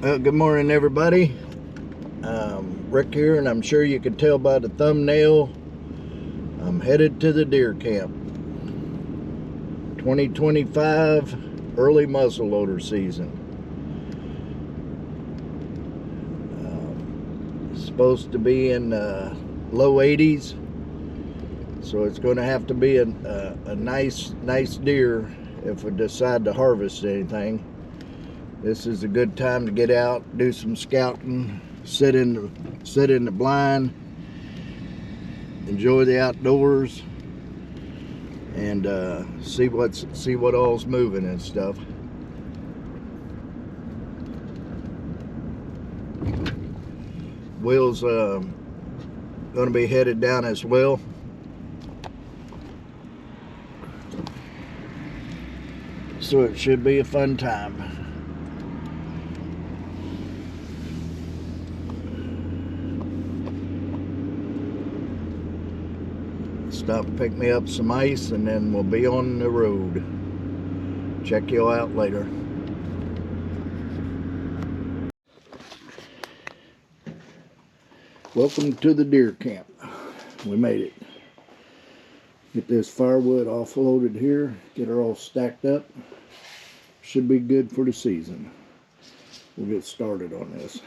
Well, good morning, everybody. Rick here, and I'm sure you can tell by the thumbnail, I'm headed to the deer camp. 2025 early muzzleloader season. It's supposed to be in low 80s, so it's going to have to be a nice deer if we decide to harvest anything. This is a good time to get out, do some scouting, sit in the blind, enjoy the outdoors, and see what all's moving and stuff. Will's going to be headed down as well. So it should be a fun time. Stop and pick me up some ice, and then we'll be on the road. Check you out later. Welcome to the deer camp. We made it. Get this firewood offloaded here, get her all stacked up. Should be good for the season. We'll get started on this.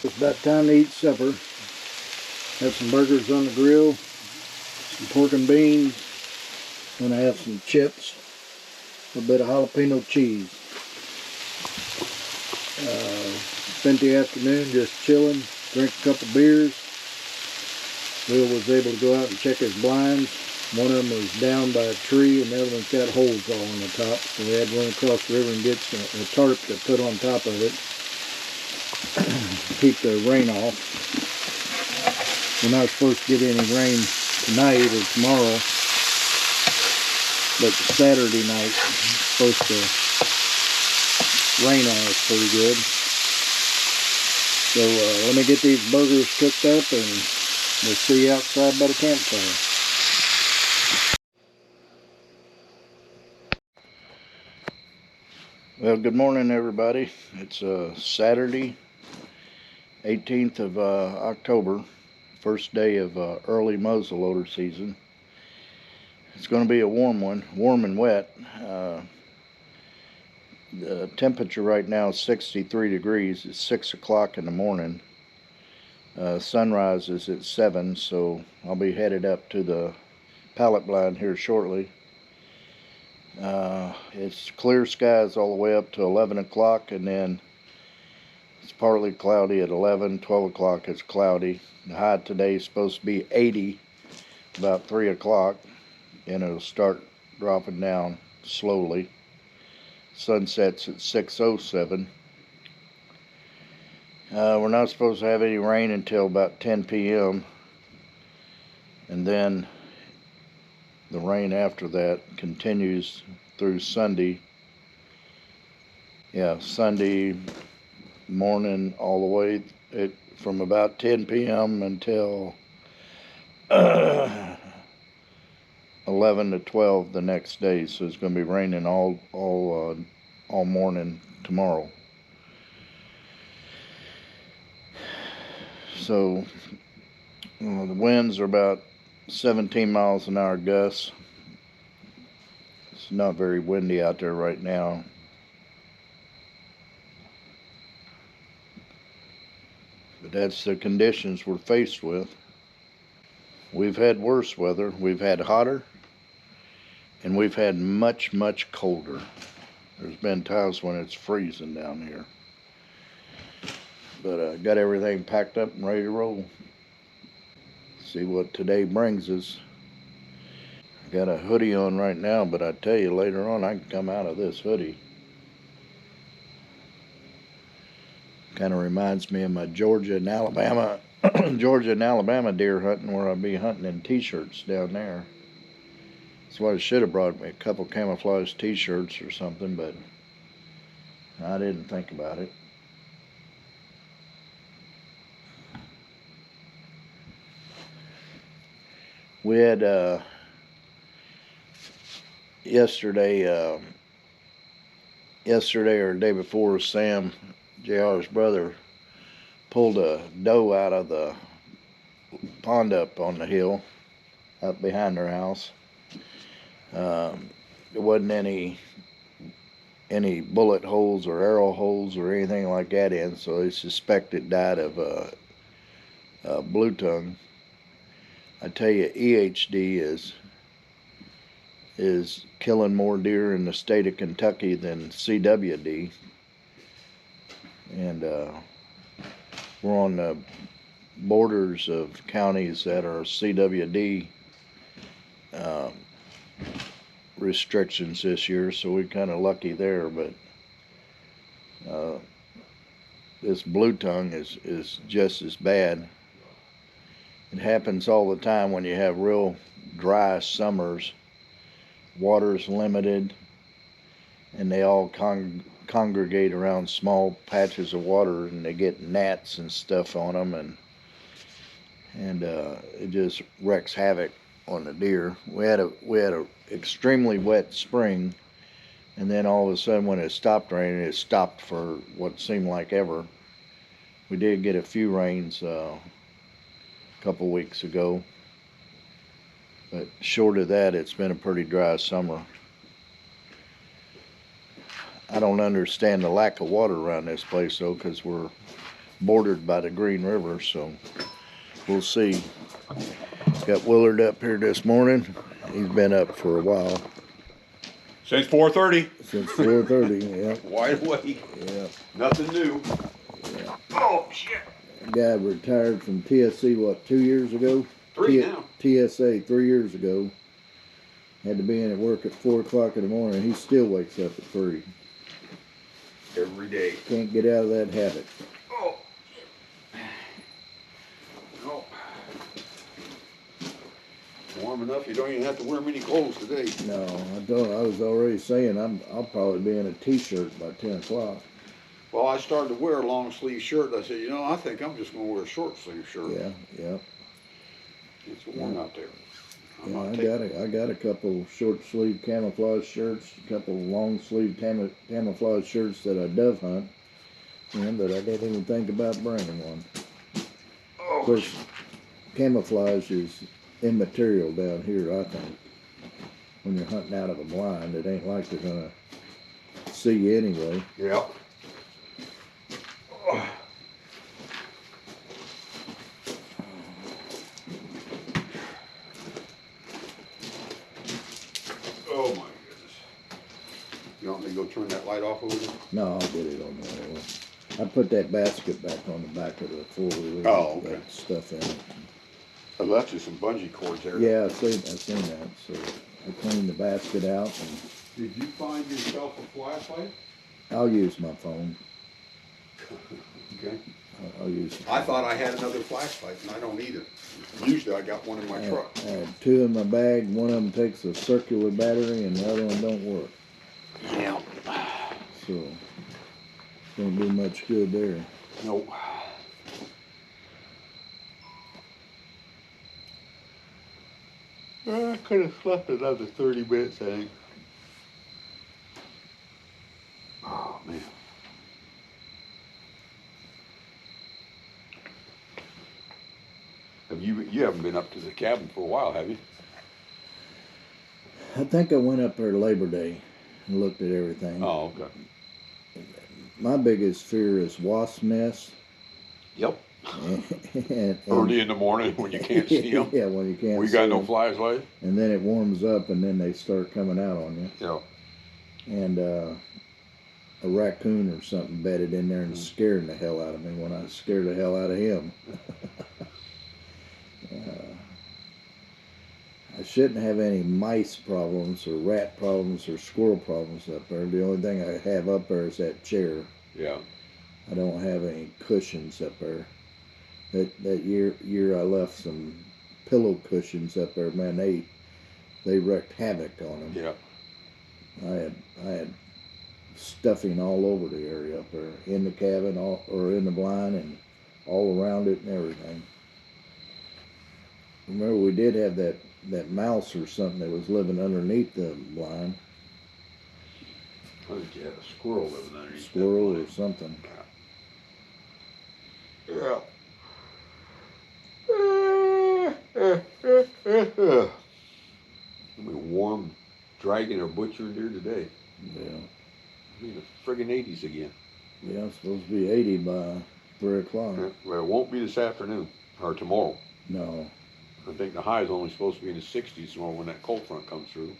It's about time to eat supper. Have some burgers on the grill, some pork and beans. Gonna have some chips, a bit of jalapeno cheese. Spent the afternoon just chilling, drank a couple beers. Will was able to go out and check his blinds. One of them was down by a tree and the other one's got holes all on the top. So we had to run across the river and get a tarp to put on top of it. Keep the rain off. We're not supposed to get any rain tonight or tomorrow. But Saturday night it's supposed to rain on us pretty good. So let me get these burgers cooked up and we'll see you outside by the campfire. Well, good morning everybody. It's Saturday, 18th of October, first day of early muzzleloader season. It's going to be a warm one, warm and wet. The temperature right now is 63 degrees. It's 6 o'clock in the morning. Sunrise is at 7, so I'll be headed up to the pallet blind here shortly. It's clear skies all the way up to 11 o'clock, and then it's partly cloudy at 11, 12 o'clock it's cloudy. The high today is supposed to be 80 about 3 o'clock, and it'll start dropping down slowly. Sunset's at 6:07. We're not supposed to have any rain until about 10 p.m. and then the rain after that continues through Sunday. Yeah, Sunday morning all the way from about 10 p.m. until 11 to 12 the next day. So it's going to be raining all morning tomorrow. So the winds are about 17 miles an hour gusts. It's not very windy out there right now. But that's the conditions we're faced with. We've had worse weather. We've had hotter, and we've had much, much colder. There's been times when it's freezing down here. But got everything packed up and ready to roll. See what today brings us. I got a hoodie on right now, but I tell you later on I can come out of this hoodie. Kind of reminds me of my Georgia and Alabama deer hunting, where I'd be hunting in t-shirts down there. That's why I should have brought me a couple camouflage t-shirts or something, but I didn't think about it. We had yesterday or the day before, Sam, JR's brother, pulled a doe out of the pond up on the hill up behind their house. There wasn't any bullet holes or arrow holes or anything like that in, so they suspect it died of blue tongue. I tell you, EHD is killing more deer in the state of Kentucky than CWD, and we're on the borders of counties that are CWD restrictions this year, so we're kind of lucky there. But this blue tongue is just as bad. It happens all the time when you have real dry summers. Water's limited, and they all congregate around small patches of water, and they get gnats and stuff on them, and it just wreaks havoc on the deer. We had a extremely wet spring, and then all of a sudden when it stopped raining, it stopped for what seemed like ever. We did get a few rains a couple weeks ago, but short of that, it's been a pretty dry summer. I don't understand the lack of water around this place though, because we're bordered by the Green River, so we'll see. Got Willard up here this morning. He's been up for a while. Since 4:30. Since 4:30, yeah. Wide awake. Yeah. Nothing new. Yeah. Oh, shit. Guy retired from TSC, what, 2 years ago? 3 now. TSA 3 years ago. Had to be in at work at 4 o'clock in the morning. He still wakes up at 3. Every day. Can't get out of that habit. Oh. No. Warm enough, you don't even have to wear many clothes today. No, I don't. I was already saying I'll probably be in a t-shirt by 10 o'clock. Well, I started to wear a long sleeve shirt. I said, I think I'm just going to wear a short sleeve shirt. Yeah, yeah. It's warm out there. I got a couple short sleeve camouflage shirts, a couple long sleeve camouflage shirts that I dove hunt, but I didn't even think about bringing one. Oh, of course, camouflage is immaterial down here, I think. When you're hunting out of a blind, it ain't like they're gonna see you anyway. Yeah. Oh my goodness. You want me to go turn that light off over there? No, I'll get it on there. I put that basket back on the back of the four-wheeler. Oh, okay. That stuff in it. I left you some bungee cords there. Yeah, I've seen that. So I cleaned the basket out, and Did you find yourself a flashlight? I'll use my phone. Okay. I'll use. I thought I had another flashlight, and I don't either. Usually I got one in my truck. I had 2 in my bag. One of them takes a circular battery, and the other one don't work. Yeah. So don't do much good there. Nope. I could have slept another 30 minutes, I think. Oh, man. You haven't been up to the cabin for a while, have you? I think I went up there Labor Day and looked at everything. Oh, okay. My biggest fear is wasp nests. Yep. and Early in the morning when you can't see them. Yeah, when you can't see them. We got no flashlight. And then it warms up, and then they start coming out on you. Yeah. And a raccoon or something bedded in there and scared the hell out of me when I scared the hell out of him. I shouldn't have any mice problems or rat problems or squirrel problems up there. The only thing I have up there is that chair. Yeah. I don't have any cushions up there. That year I left some pillow cushions up there. Man, they wreaked havoc on them. Yeah. I had stuffing all over the area up there, in the cabin or in the blind and all around it and everything. Remember, we did have that mouse or something that was living underneath the blind. I think you had a squirrel living underneath. Squirrel or something. Yeah. It'll be warm, dragging or butchering deer today. Yeah. It'll be the friggin' 80s again. Yeah, it's supposed to be 80 by 3 o'clock. Yeah. Well, it won't be this afternoon or tomorrow. No. I think the high is only supposed to be in the 60s tomorrow when that cold front comes through.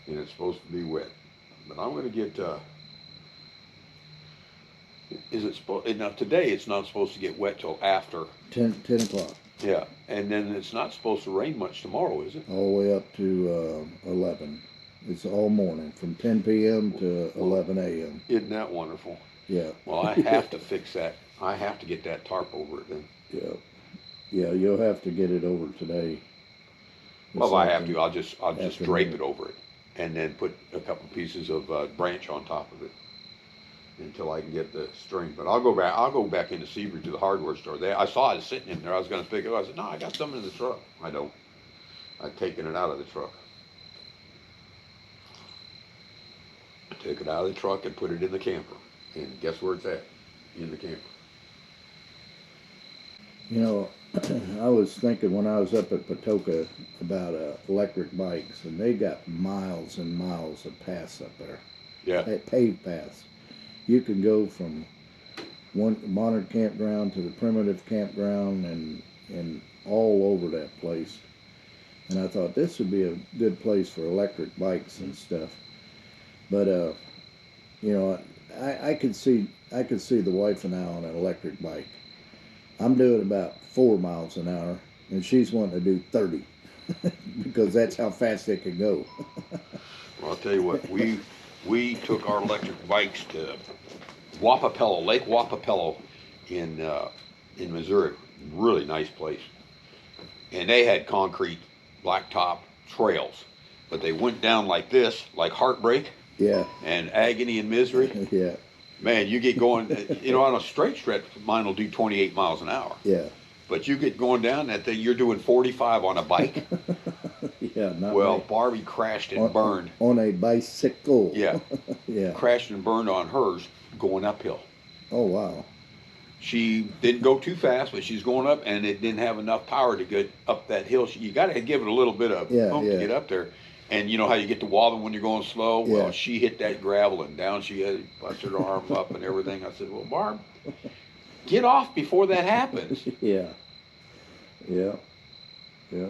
And it's supposed to be wet. But I'm going to get, now today it's not supposed to get wet till after. 10 o'clock. Yeah, and then it's not supposed to rain much tomorrow, is it? All the way up to 11. It's all morning, from 10 p.m. to 11 a.m. Isn't that wonderful? Yeah. Well, I have to fix that. I have to get that tarp over it then. Yeah. Yeah, you'll have to get it over today. Well, if I have to, I'll just drape it over it, and then put a couple pieces of branch on top of it until I can get the string. But I'll go back into Seabury to the hardware store. I saw it sitting in there. I was going to pick it up. I said, no, I got some in the truck. I don't. I've taken it out of the truck. I took it out of the truck and put it in the camper. And guess where it's at? In the camper. You know, I was thinking when I was up at Patoka about electric bikes, and they got miles and miles of paths up there. Yeah. paved paths. You can go from one modern campground to the primitive campground and all over that place. And I thought this would be a good place for electric bikes and stuff. But you know, I could see the wife and I on an electric bike. I'm doing about 4 miles an hour, and she's wanting to do 30 because that's how fast they can go. Well, I'll tell you what, we took our electric bikes to Wapapello, Lake Wapapello in Missouri. Really nice place. And they had concrete blacktop trails, but they went down like this, like heartbreak. Yeah. And agony and misery. Yeah. Man, you get going, you know, on a straight stretch, mine will do 28 miles an hour. Yeah. But you get going down that thing, you're doing 45 on a bike. Yeah, not well, me. Barbie crashed and burned. On a bicycle. Yeah. Yeah. Crashed and burned on hers going uphill. Oh, wow. She didn't go too fast, but she's going up, and it didn't have enough power to get up that hill. You got to give it a little bit of oomph to get up there. And you know how you get to wobbling when you're going slow? Well, she hit that gravel, and down she had busted her arm up and everything. I said, well, Barb, get off before that happens. Yeah. Yeah. Yeah.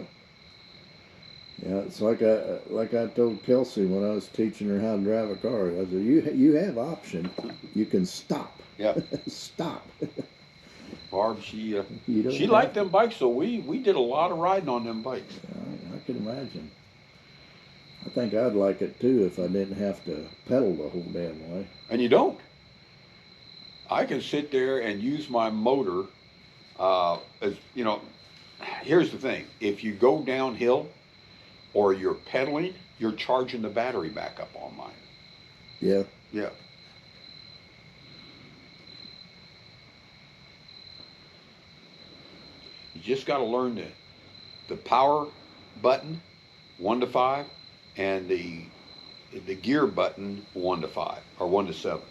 Yeah, it's like I told Kelsey when I was teaching her how to drive a car. I said, you have option. You can stop. Yeah. Stop. Barb, she liked them bikes, so we did a lot of riding on them bikes. I can imagine. I think I'd like it too if I didn't have to pedal the whole damn way. And you don't. I can sit there and use my motor. As you know, here's the thing: if you go downhill or you're pedaling, you're charging the battery back up on mine. Yeah. Yeah. You just got to learn the power button, 1 to 5, and the gear button, 1 to 5 or 1 to 7.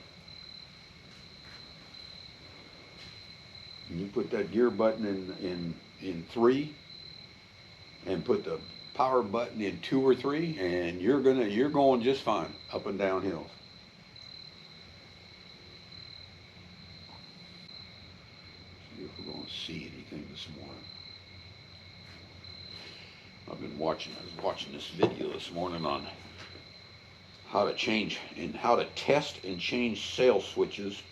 And you put that gear button in 3, and put the power button in 2 or 3, and you're going just fine up and down hills. See if we're going to see anything this morning. I was watching this video this morning on how to test and change sail switches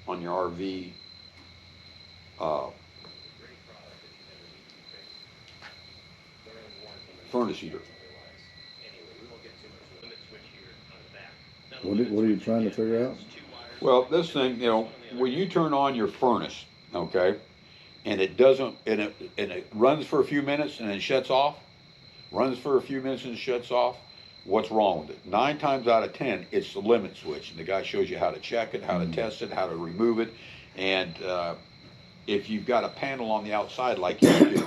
on your RV furnace heater. What are you trying to figure out? Well, this thing, you know, when you turn on your furnace, okay, and it doesn't, and it runs for a few minutes and then shuts off, runs for a few minutes and shuts off, what's wrong with it? 9 times out of 10, it's the limit switch. And the guy shows you how to check it, how to test it, how to remove it. And if you've got a panel on the outside like you do,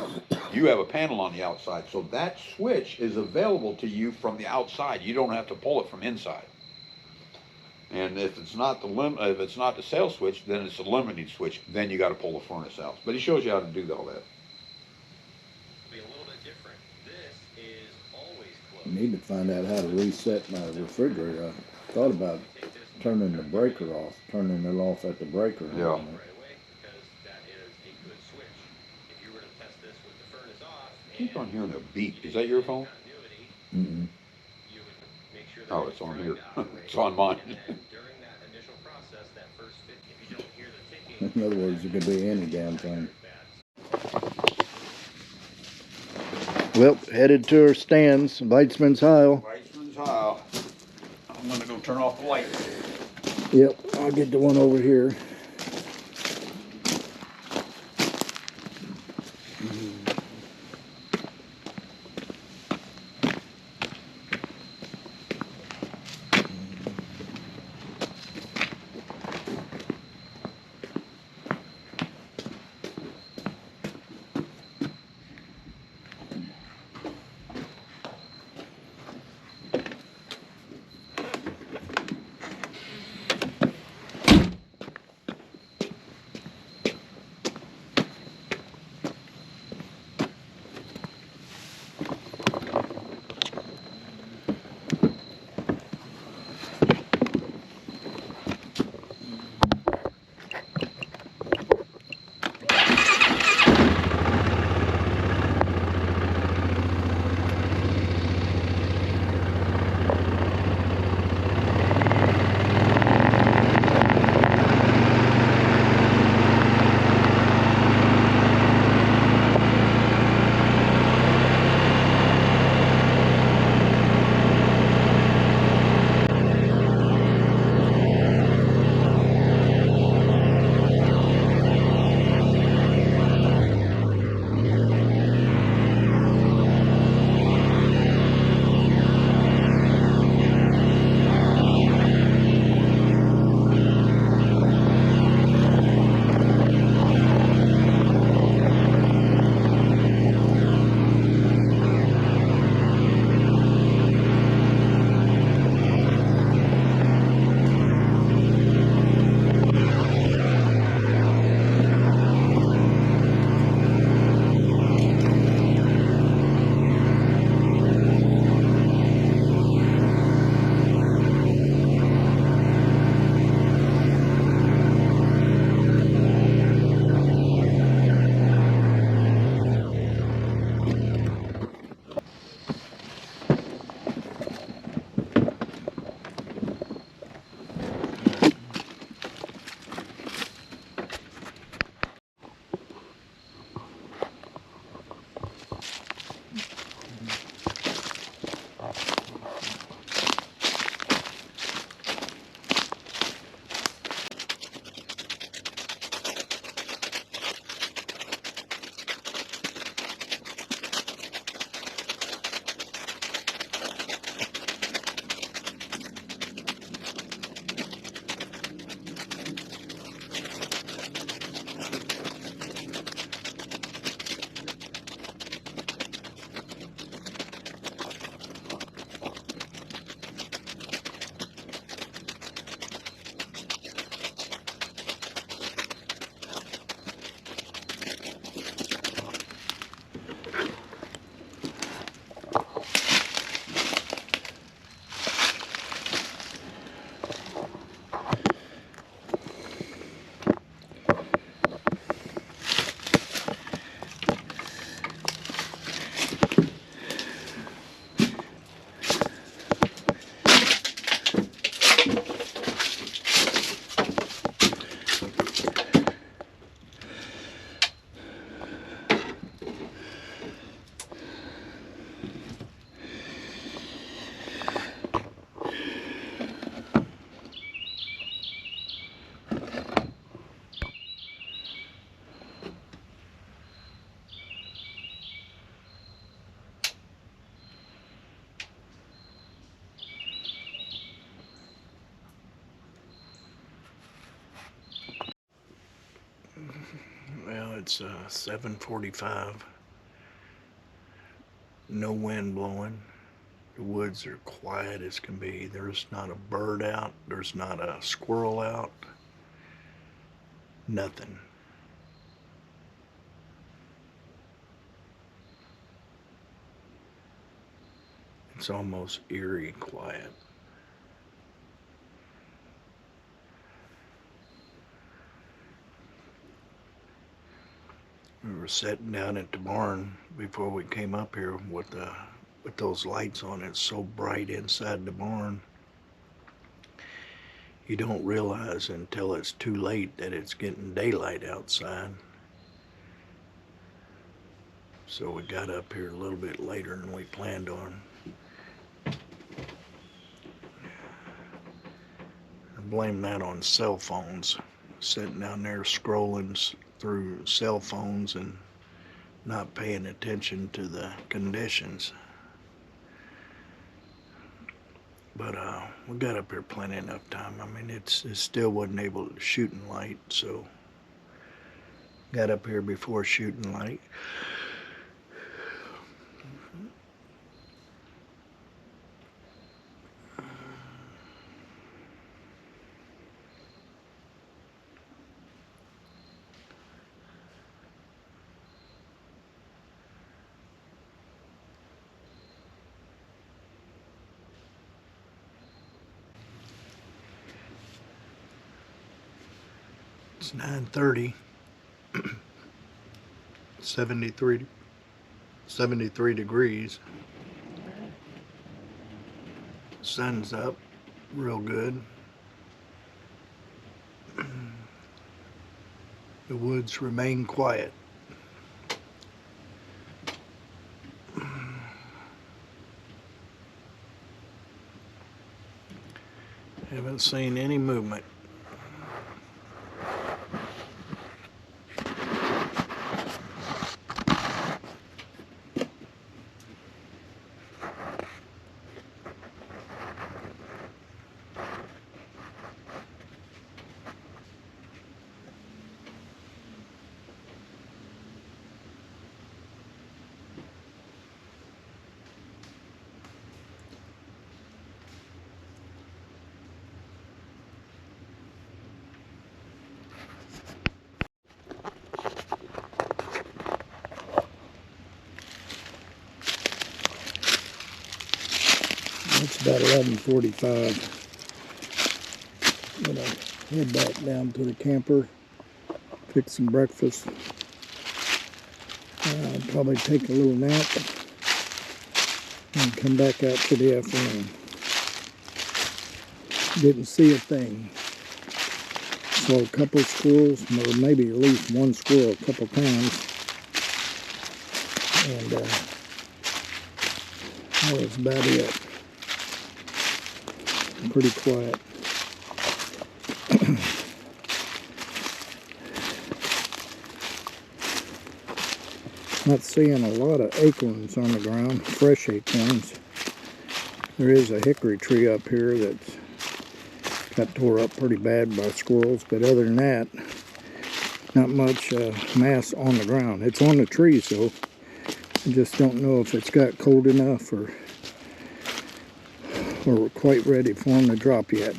you have a panel on the outside. So that switch is available to you from the outside. You don't have to pull it from inside. And if it's not the sail switch, then it's a limiting switch. Then you got to pull the furnace out. But he shows you how to do all that. Be a little bit different. This is always closed. I need to find out how to reset my refrigerator. I thought about turning the breaker off, turning it off at the breaker. Yeah. Right away, because that is a good switch. If you were to test this with the furnace off, I keep on hearing a beep. Is that your phone? Mm-mm. you would make sure that Oh, it's on here. It's on mine. And then during that initial process, that first 50, if you don't hear the ticking, In other words, it could be any damn thing. Well, headed to our stands, Weitzman's Isle. Weitzman's Isle. I'm going to go turn off the light. Yep, I'll get the one over here. It's 7:45. No wind blowing. The woods are quiet as can be. There's not a bird out. There's not a squirrel out. Nothing. It's almost eerie quiet. We were sitting down at the barn before we came up here with those lights on. It's so bright inside the barn. You don't realize until it's too late that it's getting daylight outside. So we got up here a little bit later than we planned on. I blame that on cell phones. Sitting down there scrolling through cell phones and not paying attention to the conditions. But we got up here plenty enough time. I mean, it still wasn't able to shooting light, so got up here before shooting light. It's 9:30, 73 degrees. Sun's up real good. The woods remain quiet. Haven't seen any movement. It's about 11:45. I'm gonna head back down to the camper, fix some breakfast. Probably take a little nap and come back out for the afternoon. Didn't see a thing. Saw a couple of squirrels, or maybe at least one squirrel a couple times. And that was about it. Pretty quiet. Not seeing a lot of acorns on the ground, fresh acorns. There is a hickory tree up here that's got tore up pretty bad by squirrels, but other than that, not much mass on the ground. It's on the tree, so I just don't know if it's got cold enough or we're quite ready for them to drop yet.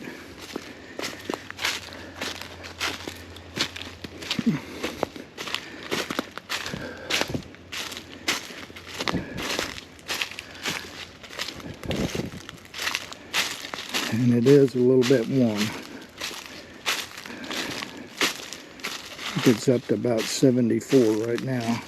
And it is a little bit warm. It gets up to about 74 right now.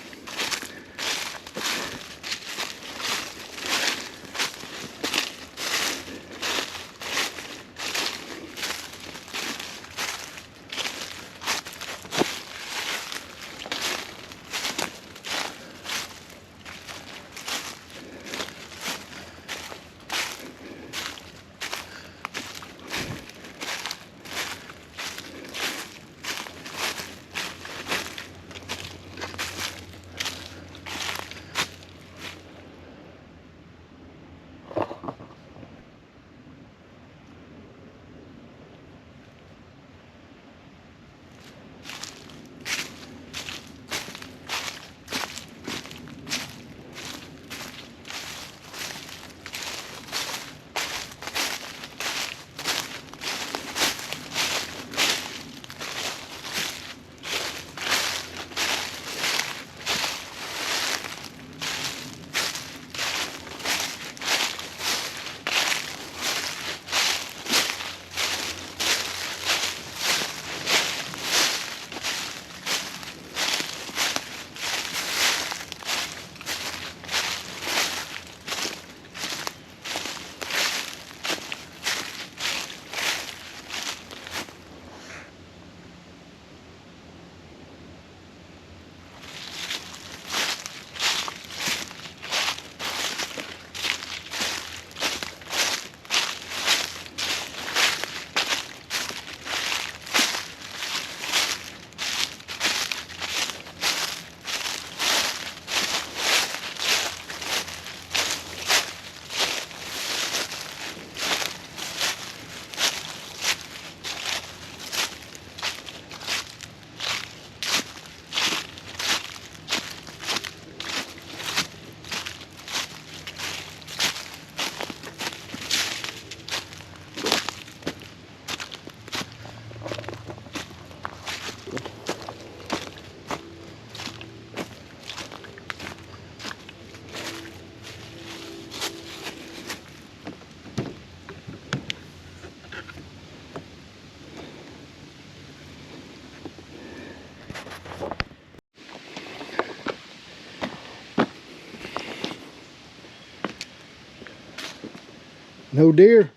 No deer?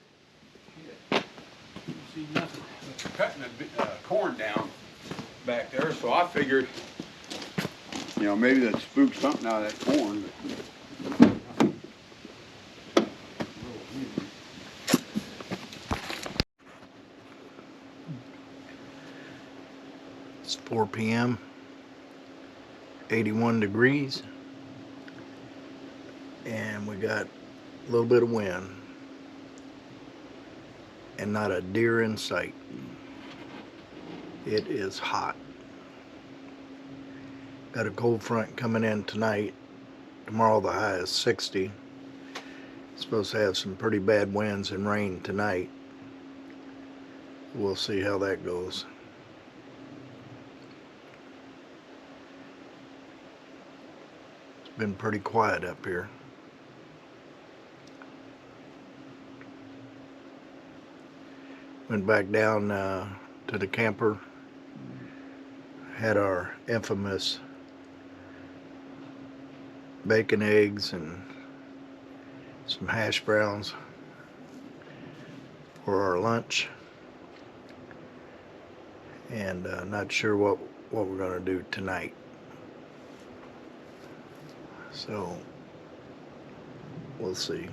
See nothing. They're cutting the corn down back there, so I figured, you know, maybe that spooked something out of that corn. It's 4 p.m. 81 degrees. And we got a little bit of wind. And not a deer in sight. It is hot. Got a cold front coming in tonight. Tomorrow the high is 60. Supposed to have some pretty bad winds and rain tonight. We'll see how that goes. It's been pretty quiet up here. Went back down to the camper. Had our infamous bacon, eggs, and some hash browns for our lunch. And not sure what we're going to do tonight. So we'll see.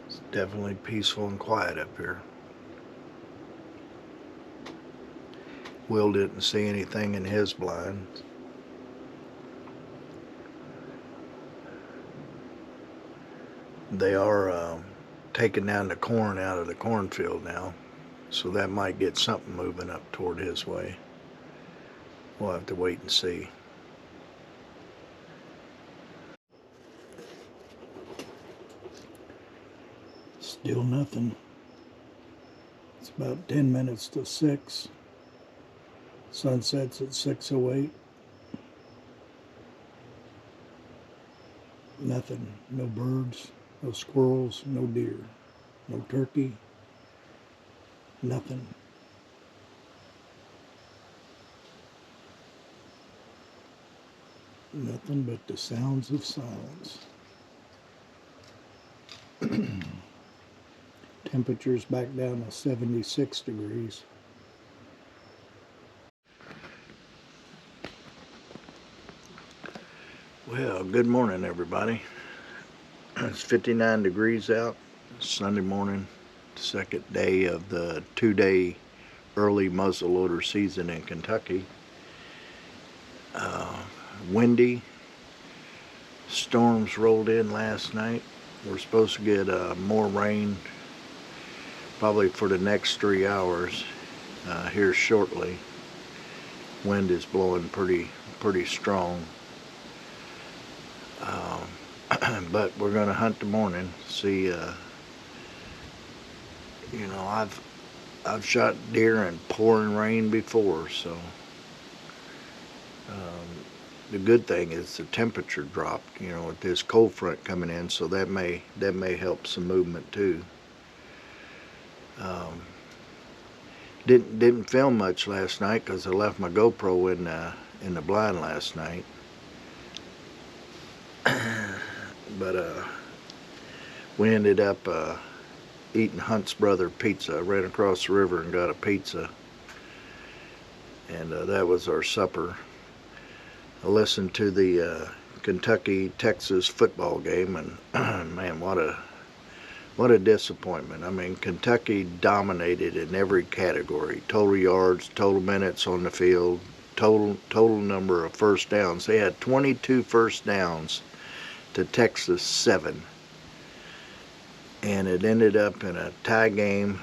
It's definitely peaceful and quiet up here. Will didn't see anything in his blind. They are taking down the corn out of the cornfield now, so that might get something moving up toward his way. We'll have to wait and see. Still nothing. It's about 10 minutes to 6. Sunset's at 6:08. Nothing. No birds, no squirrels, no deer, no turkey. Nothing. Nothing but the sounds of silence. Temperature's back down to 76 degrees. Well, good morning, everybody. It's 59 degrees out. Sunday morning, second day of the 2-day early muzzleloader season in Kentucky. Windy. Storms rolled in last night. We're supposed to get more rain probably for the next 3 hours here shortly. Wind is blowing pretty strong. But we're going to hunt the morning. See, you know, I've shot deer in pouring rain before, so the good thing is the temperature dropped, you know, with this cold front coming in, so that may help some movement too. Didn't film much last night because I left my GoPro in the blind last night. But we ended up eating Hunt's Brother pizza. I ran across the river and got a pizza, and that was our supper. I listened to the Kentucky-Texas football game, and man, what a disappointment. I mean, Kentucky dominated in every category: total yards, total minutes on the field, total number of first downs. They had 22 first downs to Texas 7, and it ended up in a tie game.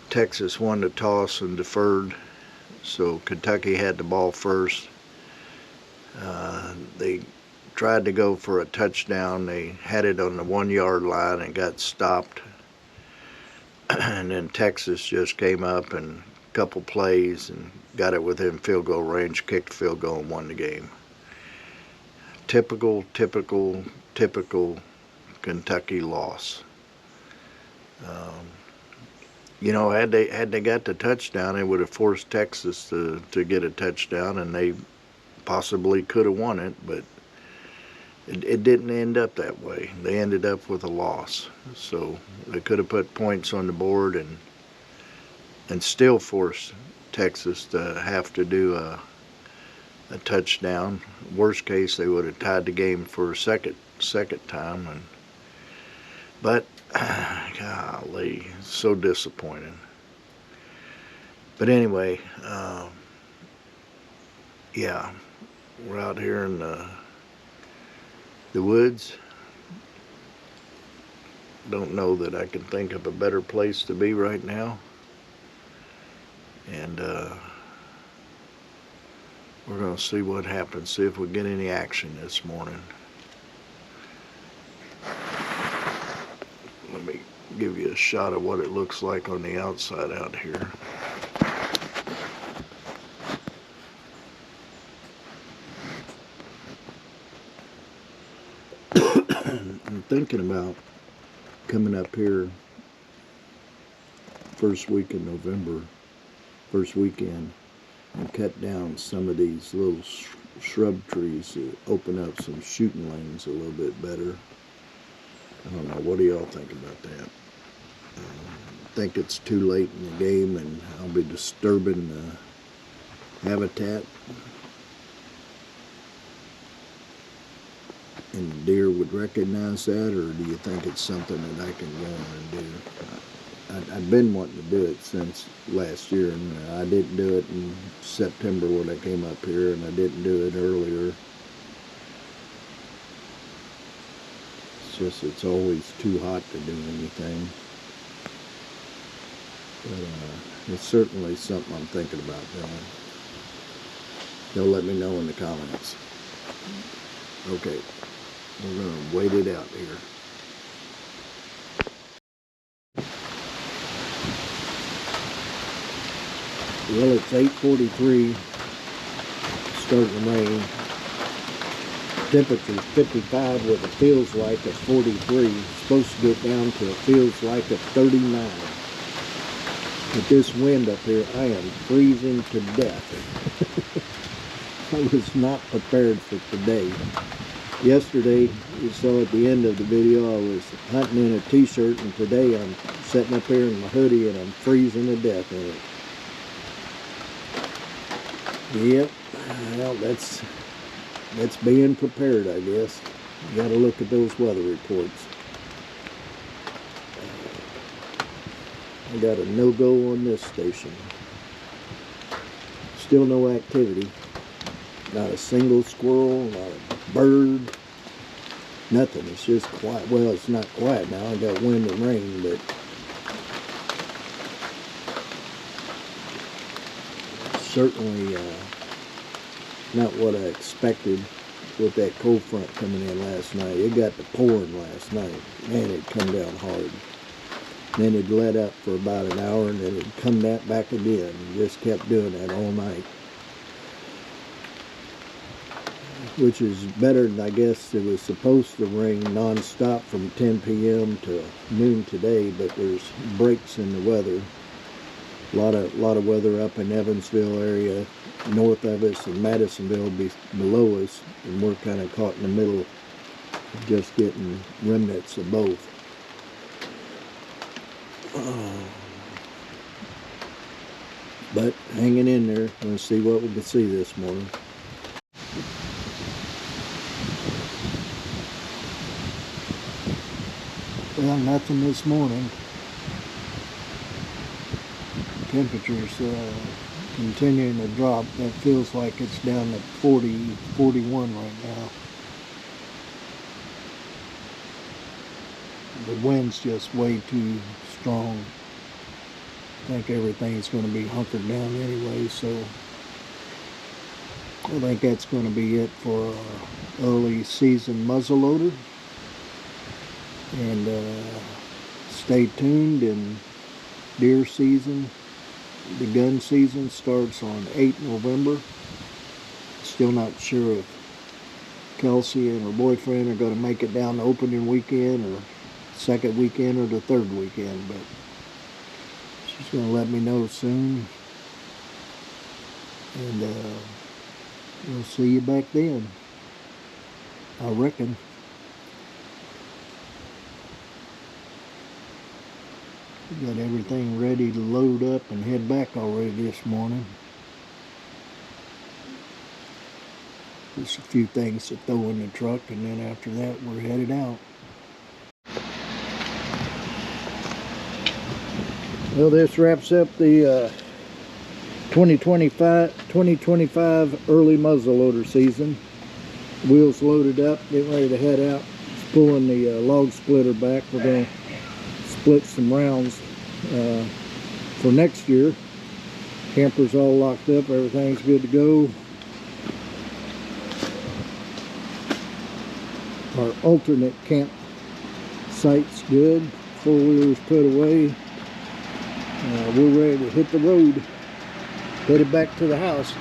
Texas won the toss and deferred, so Kentucky had the ball first. They tried to go for a touchdown. They had it on the 1-yard line and got stopped. And then Texas just came up and a couple plays and got it within field goal range, kicked the field goal and won the game. Typical Kentucky loss. You know, had they got the touchdown, it would have forced Texas to get a touchdown, and they possibly could have won it, but it didn't end up that way. They ended up with a loss. So they could have put points on the board and still forced Texas to have to do a touchdown. Worst case, they would have tied the game for a second time. But golly, so disappointing. But anyway, yeah, we're out here in the woods. Don't know that I can think of a better place to be right now. And we're going to see what happens, see if we get any action this morning. Let me give you a shot of what it looks like on the outside out here. I'm thinking about coming up here first week in November, first weekend, and cut down some of these little shrub trees to open up some shooting lanes a little bit better. I don't know, what do y'all think about that? I think it's too late in the game and I'll be disturbing the habitat. And the deer would recognize that, or do you think it's something that I can go on and do? I've been wanting to do it since last year, and I didn't do it in September when I came up here, and I didn't do it earlier. It's just, it's always too hot to do anything. But it's certainly something I'm thinking about doing. They'll let me know in the comments. Okay. We're going to wait it out here. Well, it's 8:43, starting to rain. Temperature's 55 with it feels like a 43. It's supposed to get down to it feels like a 39. With this wind up here, I am freezing to death. I was not prepared for today. Yesterday, you saw at the end of the video, I was hunting in a t-shirt, and today I'm sitting up here in my hoodie and I'm freezing to death in it. Yep, well, that's being prepared, I guess. You got to look at those weather reports. I got a no-go on this station. Still no activity. Not a single squirrel, not a bird, nothing. It's just quiet. Well, it's not quiet now. I got wind and rain, but certainly not what I expected with that cold front coming in last night. It got to pouring last night. Man, it come down hard. Then it let up for about an hour, and then it'd come back again. It just kept doing that all night. Which is better than, I guess, it was supposed to rain non-stop from 10 p.m. to noon today, but there's breaks in the weather. A lot of weather up in Evansville area, north of us, and Madisonville below us, and we're kind of caught in the middle, just getting remnants of both. But hanging in there. Let's see what we can see this morning. Well, nothing this morning. Temperatures continuing to drop. That feels like it's down to 40, 41 right now. The wind's just way too strong. I think everything's going to be hunkered down anyway, so I think that's going to be it for our early season muzzleloader. And stay tuned. In deer season, the gun season starts on 8 November. Still not sure if Kelsey and her boyfriend are going to make it down the opening weekend or second weekend or the third weekend, but she's going to let me know soon. And we'll see you back then. I reckon. We got everything ready to load up and head back already this morning. Just a few things to throw in the truck, and then after that we're headed out. Well, this wraps up the 2025 early muzzleloader season. Wheels loaded up, getting ready to head out. Just pulling the log splitter back. We're going to split some rounds for next year. Camper's all locked up, everything's good to go. Our alternate camp site's good. Four-wheeler's put away. We're ready to hit the road. Headed back to the house.